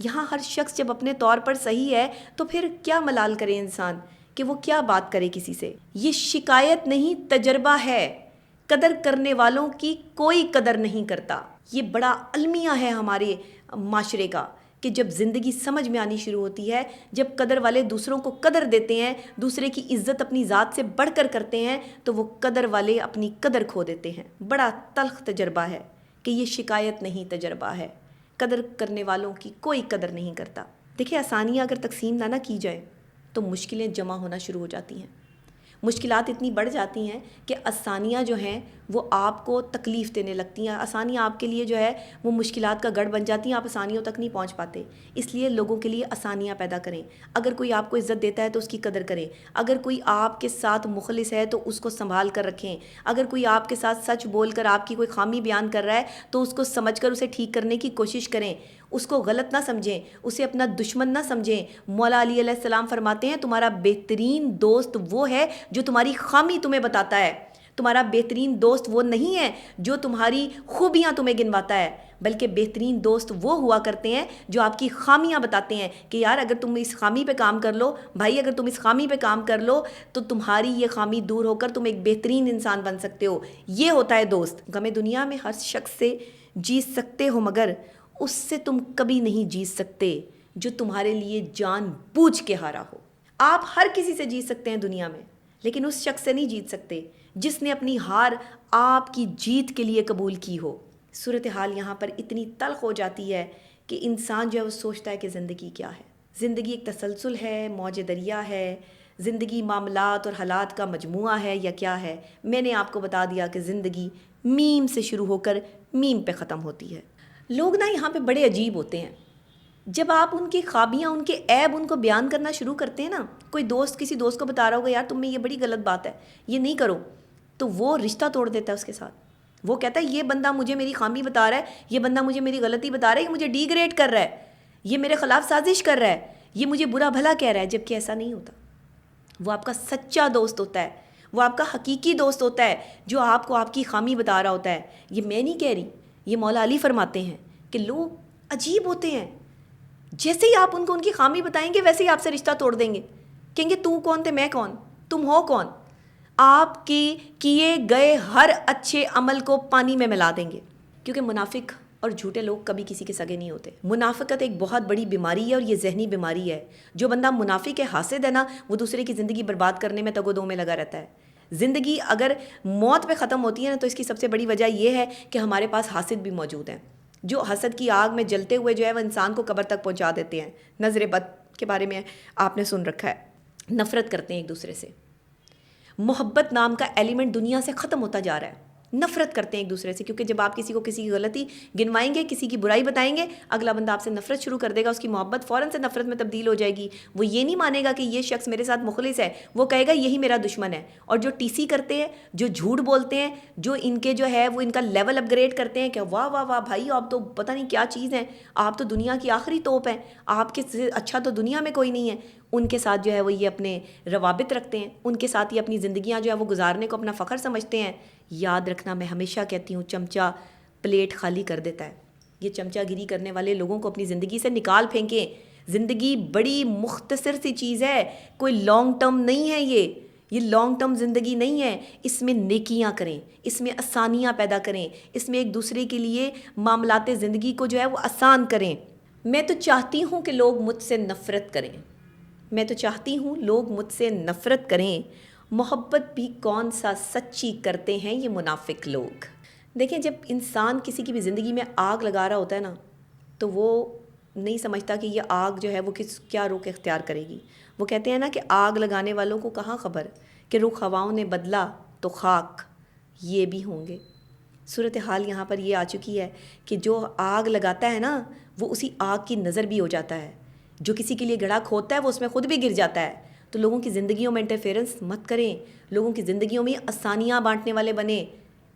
یہاں ہر شخص جب اپنے طور پر صحیح ہے تو پھر کیا ملال کرے انسان کہ وہ کیا بات کرے کسی سے. یہ شکایت نہیں تجربہ ہے. قدر کرنے والوں کی کوئی قدر نہیں کرتا. یہ بڑا المیہ ہے ہمارے معاشرے کا کہ جب زندگی سمجھ میں آنی شروع ہوتی ہے، جب قدر والے دوسروں کو قدر دیتے ہیں، دوسرے کی عزت اپنی ذات سے بڑھ کر کرتے ہیں، تو وہ قدر والے اپنی قدر کھو دیتے ہیں. بڑا تلخ تجربہ ہے کہ یہ شکایت نہیں تجربہ ہے. قدر کرنے والوں کی کوئی قدر نہیں کرتا. دیکھیں، آسانیاں اگر تقسیم نہ کی جائے تو مشکلیں جمع ہونا شروع ہو جاتی ہیں. مشکلات اتنی بڑھ جاتی ہیں کہ آسانیاں جو ہیں وہ آپ کو تکلیف دینے لگتی ہیں. آسانیاں آپ کے لیے جو ہے وہ مشکلات کا گڑھ بن جاتی ہیں. آپ آسانیوں تک نہیں پہنچ پاتے. اس لیے لوگوں کے لیے آسانیاں پیدا کریں. اگر کوئی آپ کو عزت دیتا ہے تو اس کی قدر کریں. اگر کوئی آپ کے ساتھ مخلص ہے تو اس کو سنبھال کر رکھیں. اگر کوئی آپ کے ساتھ سچ بول کر آپ کی کوئی خامی بیان کر رہا ہے تو اس کو سمجھ کر اسے ٹھیک کرنے کی کوشش کریں. اس کو غلط نہ سمجھیں، اسے اپنا دشمن نہ سمجھیں. مولا علی علیہ السلام فرماتے ہیں تمہارا بہترین دوست وہ ہے جو تمہاری خامی تمہیں بتاتا ہے. تمہارا بہترین دوست وہ نہیں ہے جو تمہاری خوبیاں تمہیں گنواتا ہے، بلکہ بہترین دوست وہ ہوا کرتے ہیں جو آپ کی خامیاں بتاتے ہیں کہ یار اگر تم اس خامی پہ کام کر لو، بھائی اگر تم اس خامی پہ کام کر لو تو تمہاری یہ خامی دور ہو کر تم ایک بہترین انسان بن سکتے ہو. یہ ہوتا ہے دوست. غم دنیا میں ہر شخص سے جیت سکتے ہو مگر اس سے تم کبھی نہیں جیت سکتے جو تمہارے لیے جان بوجھ کے ہارا ہو. آپ ہر کسی سے جیت سکتے ہیں دنیا میں، لیکن اس شخص سے نہیں جیت سکتے جس نے اپنی ہار آپ کی جیت کے لیے قبول کی ہو. صورتحال یہاں پر اتنی تلخ ہو جاتی ہے کہ انسان جو ہے وہ سوچتا ہے کہ زندگی کیا ہے. زندگی ایک تسلسل ہے، موج دریا ہے، زندگی معاملات اور حالات کا مجموعہ ہے یا کیا ہے؟ میں نے آپ کو بتا دیا کہ زندگی میم سے شروع ہو کر میم پہ ختم ہوتی ہے. لوگ نا یہاں پہ بڑے عجیب ہوتے ہیں. جب آپ ان کی خابیاں، ان کے عیب ان کو بیان کرنا شروع کرتے ہیں نا، کوئی دوست کسی دوست کو بتا رہا ہوگا یار تم میں یہ بڑی غلط بات ہے، یہ نہیں کرو، تو وہ رشتہ توڑ دیتا ہے اس کے ساتھ. وہ کہتا ہے یہ بندہ مجھے میری خامی بتا رہا ہے، یہ بندہ مجھے میری غلطی بتا رہا ہے، یہ مجھے ڈی گریڈ کر رہا ہے، یہ میرے خلاف سازش کر رہا ہے، یہ مجھے برا بھلا کہہ رہا ہے. جبکہ ایسا نہیں ہوتا. وہ آپ کا سچا دوست ہوتا ہے، وہ آپ کا حقیقی دوست ہوتا ہے جو آپ کو آپ کی خامی بتا رہا ہوتا ہے. یہ میں نہیں کہہ رہی، یہ مولا علی فرماتے ہیں کہ لوگ عجیب ہوتے ہیں. جیسے ہی آپ ان کو ان کی خامی بتائیں گے ویسے ہی آپ سے رشتہ توڑ دیں گے. کہیں گے تو کون تھے میں کون، تم ہو کون. آپ کے کیے گئے ہر اچھے عمل کو پانی میں ملا دیں گے. کیونکہ منافق اور جھوٹے لوگ کبھی کسی کے سگے نہیں ہوتے. منافقت ایک بہت بڑی بیماری ہے اور یہ ذہنی بیماری ہے. جو بندہ منافق ہے، حاسد ہے نا، وہ دوسرے کی زندگی برباد کرنے میں تگ و دو میں لگا رہتا ہے. زندگی اگر موت پہ ختم ہوتی ہے نا تو اس کی سب سے بڑی وجہ یہ ہے کہ ہمارے پاس حاسد بھی موجود ہیں جو حسد کی آگ میں جلتے ہوئے جو ہے وہ انسان کو قبر تک پہنچا دیتے ہیں. نظر بد کے بارے میں آپ نے سن رکھا ہے. نفرت کرتے ہیں ایک دوسرے سے. محبت نام کا ایلیمنٹ دنیا سے ختم ہوتا جا رہا ہے. نفرت کرتے ہیں ایک دوسرے سے، کیونکہ جب آپ کسی کو کسی کی غلطی گنوائیں گے، کسی کی برائی بتائیں گے، اگلا بندہ آپ سے نفرت شروع کر دے گا. اس کی محبت فوراً سے نفرت میں تبدیل ہو جائے گی. وہ یہ نہیں مانے گا کہ یہ شخص میرے ساتھ مخلص ہے، وہ کہے گا یہی میرا دشمن ہے. اور جو ٹی سی کرتے ہیں، جو جھوٹ بولتے ہیں، جو ان کے جو ہے وہ ان کا لیول اپ گریڈ کرتے ہیں کہ واہ واہ واہ بھائی آپ تو پتہ نہیں کیا چیز ہیں، آپ تو دنیا کی آخری توپ ہیں، آپ کے سے اچھا تو دنیا میں کوئی نہیں ہے، ان کے ساتھ جو ہے وہ یہ اپنے روابط رکھتے ہیں، ان کے ساتھ یہ اپنی زندگیاں جو ہے وہ گزارنے کو اپنا فخر سمجھتے ہیں. یاد رکھنا، میں ہمیشہ کہتی ہوں، چمچہ پلیٹ خالی کر دیتا ہے. یہ چمچہ گیری کرنے والے لوگوں کو اپنی زندگی سے نکال پھینکیں. زندگی بڑی مختصر سی چیز ہے، کوئی لانگ ٹرم نہیں ہے. یہ لانگ ٹرم زندگی نہیں ہے. اس میں نیکیاں کریں، اس میں آسانیاں پیدا کریں، اس میں ایک دوسرے کے لیے معاملات زندگی کو جو ہے وہ آسان کریں. میں تو چاہتی ہوں کہ لوگ مجھ سے نفرت کریں، میں تو چاہتی ہوں لوگ مجھ سے نفرت کریں. محبت بھی کون سا سچی کرتے ہیں یہ منافق لوگ. دیکھیں، جب انسان کسی کی بھی زندگی میں آگ لگا رہا ہوتا ہے نا تو وہ نہیں سمجھتا کہ یہ آگ جو ہے وہ کیا رخ اختیار کرے گی. وہ کہتے ہیں نا کہ آگ لگانے والوں کو کہاں خبر کہ رخ ہواؤں نے بدلا تو خاک یہ بھی ہوں گے. صورتحال یہاں پر یہ آ چکی ہے کہ جو آگ لگاتا ہے نا وہ اسی آگ کی نظر بھی ہو جاتا ہے. جو کسی کے لیے گڑھا کھودتا ہے وہ اس میں خود بھی گر جاتا ہے. تو لوگوں کی زندگیوں میں انٹرفیئرنس مت کریں، لوگوں کی زندگیوں میں آسانیاں بانٹنے والے بنیں.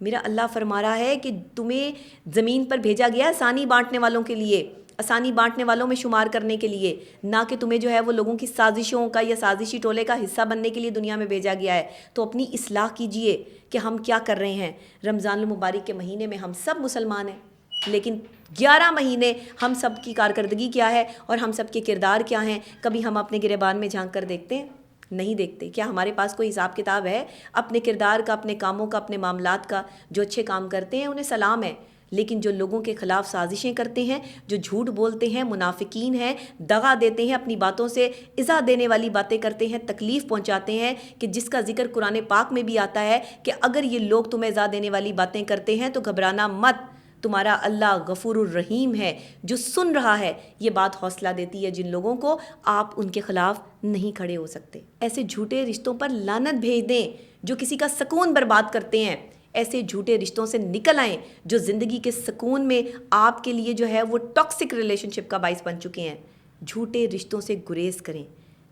میرا اللہ فرما رہا ہے کہ تمہیں زمین پر بھیجا گیا آسانی بانٹنے والوں کے لیے، آسانی بانٹنے والوں میں شمار کرنے کے لیے، نہ کہ تمہیں جو ہے وہ لوگوں کی سازشوں کا یا سازشی ٹولے کا حصہ بننے کے لیے دنیا میں بھیجا گیا ہے. تو اپنی اصلاح کیجئے کہ ہم کیا کر رہے ہیں. رمضان المبارک کے مہینے میں ہم سب مسلمان ہیں، لیکن 11 مہینے ہم سب کی کارکردگی کیا ہے اور ہم سب کے کردار کیا ہیں، کبھی ہم اپنے گریبان میں جھانک کر دیکھتے ہیں؟ نہیں دیکھتے۔ کیا ہمارے پاس کوئی حساب کتاب ہے اپنے کردار کا، اپنے کاموں کا، اپنے معاملات کا؟ جو اچھے کام کرتے ہیں انہیں سلام ہے، لیکن جو لوگوں کے خلاف سازشیں کرتے ہیں، جو جھوٹ بولتے ہیں، منافقین ہیں، دغا دیتے ہیں، اپنی باتوں سے ایذا دینے والی باتیں کرتے ہیں، تکلیف پہنچاتے ہیں، کہ جس کا ذکر قرآن پاک میں بھی آتا ہے کہ اگر یہ لوگ تمہیں ایذا دینے والی باتیں کرتے ہیں تو گھبرانا مت، تمہارا اللہ غفور الرحیم ہے جو سن رہا ہے۔ یہ بات حوصلہ دیتی ہے جن لوگوں کو آپ ان کے خلاف نہیں کھڑے ہو سکتے۔ ایسے جھوٹے رشتوں پر لعنت بھیج دیں جو کسی کا سکون برباد کرتے ہیں۔ ایسے جھوٹے رشتوں سے نکل آئیں جو زندگی کے سکون میں آپ کے لیے جو ہے وہ ٹاکسک ریلیشن شپ کا باعث بن چکے ہیں۔ جھوٹے رشتوں سے گریز کریں،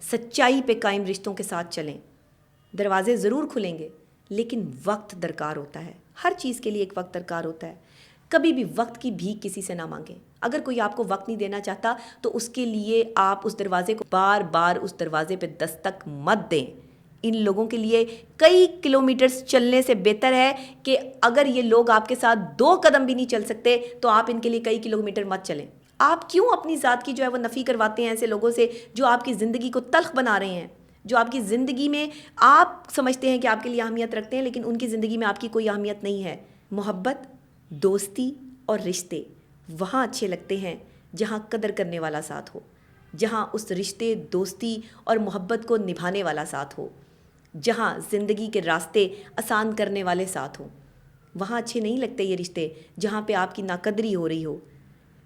سچائی پہ قائم رشتوں کے ساتھ چلیں۔ دروازے ضرور کھلیں گے لیکن وقت درکار ہوتا ہے، ہر چیز کے لیے ایک وقت درکار ہوتا ہے۔ کبھی بھی وقت کی بھیک کسی سے نہ مانگیں۔ اگر کوئی آپ کو وقت نہیں دینا چاہتا تو اس کے لیے آپ اس دروازے کو بار بار اس دروازے پہ دستک مت دیں۔ ان لوگوں کے لیے کئی کلومیٹرز چلنے سے بہتر ہے کہ اگر یہ لوگ آپ کے ساتھ 2 قدم بھی نہیں چل سکتے تو آپ ان کے لیے کئی کلومیٹر مت چلیں۔ آپ کیوں اپنی ذات کی جو ہے وہ نفی کرواتے ہیں ایسے لوگوں سے جو آپ کی زندگی کو تلخ بنا رہے ہیں، جو آپ کی زندگی میں آپ سمجھتے ہیں کہ آپ کے لیے اہمیت رکھتے ہیں لیکن ان کی زندگی میں آپ کی کوئی اہمیت نہیں ہے۔ محبت، دوستی اور رشتے وہاں اچھے لگتے ہیں جہاں قدر کرنے والا ساتھ ہو، جہاں اس رشتے، دوستی اور محبت کو نبھانے والا ساتھ ہو، جہاں زندگی کے راستے آسان کرنے والے ساتھ ہوں۔ وہاں اچھے نہیں لگتے یہ رشتے جہاں پہ آپ کی ناقدری ہو رہی ہو۔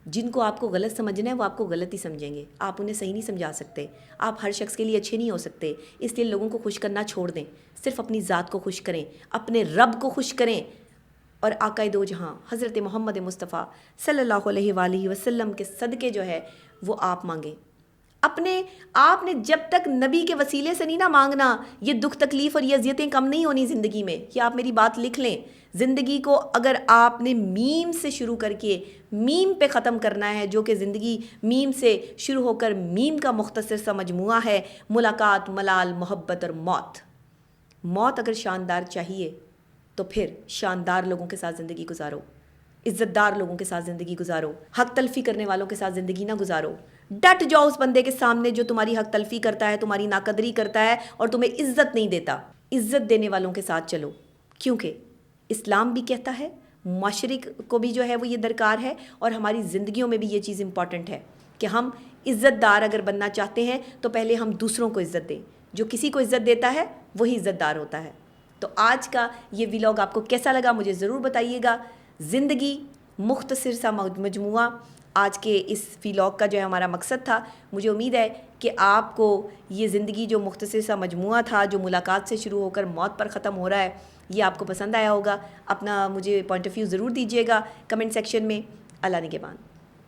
جن کو آپ کو غلط سمجھنا ہے وہ آپ کو غلط ہی سمجھیں گے، آپ انہیں صحیح نہیں سمجھا سکتے۔ آپ ہر شخص کے لیے اچھے نہیں ہو سکتے، اس لیے لوگوں کو خوش کرنا چھوڑ دیں، صرف اپنی ذات کو خوش کریں، اپنے رب کو خوش کریں اور آقا دو جہاں حضرت محمد مصطفیٰ صلی اللہ علیہ وآلہ وسلم کے صدقے جو ہے وہ آپ مانگیں۔ آپ نے جب تک نبی کے وسیلے سے نہیں نہ مانگنا، یہ دکھ تکلیف اور یہ اذیتیں کم نہیں ہونی زندگی میں۔ یہ آپ میری بات لکھ لیں، زندگی کو اگر آپ نے میم سے شروع کر کے میم پہ ختم کرنا ہے، جو کہ زندگی میم سے شروع ہو کر میم کا مختصر سا مجموعہ ہے، ملاقات، ملال، محبت اور موت۔ موت اگر شاندار چاہیے تو پھر شاندار لوگوں کے ساتھ زندگی گزارو، عزت دار لوگوں کے ساتھ زندگی گزارو، حق تلفی کرنے والوں کے ساتھ زندگی نہ گزارو۔ ڈٹ جاؤ اس بندے کے سامنے جو تمہاری حق تلفی کرتا ہے، تمہاری ناقدری کرتا ہے اور تمہیں عزت نہیں دیتا۔ عزت دینے والوں کے ساتھ چلو، کیونکہ اسلام بھی کہتا ہے، مشرق کو بھی جو ہے وہ یہ درکار ہے اور ہماری زندگیوں میں بھی یہ چیز امپورٹنٹ ہے کہ ہم عزت دار اگر بننا چاہتے ہیں تو پہلے ہم دوسروں کو عزت دیں۔ جو کسی کو عزت دیتا ہے وہی عزت دار ہوتا ہے۔ تو آج کا یہ ویلاگ آپ کو کیسا لگا مجھے ضرور بتائیے گا۔ زندگی مختصر سا مجموعہ آج کے اس ویلاگ کا جو ہے ہمارا مقصد تھا۔ مجھے امید ہے کہ آپ کو یہ زندگی جو مختصر سا مجموعہ تھا، جو ملاقات سے شروع ہو کر موت پر ختم ہو رہا ہے، یہ آپ کو پسند آیا ہوگا۔ اپنا مجھے پوائنٹ آف ویو ضرور دیجیے گا کمنٹ سیکشن میں۔ اللہ نگہبان۔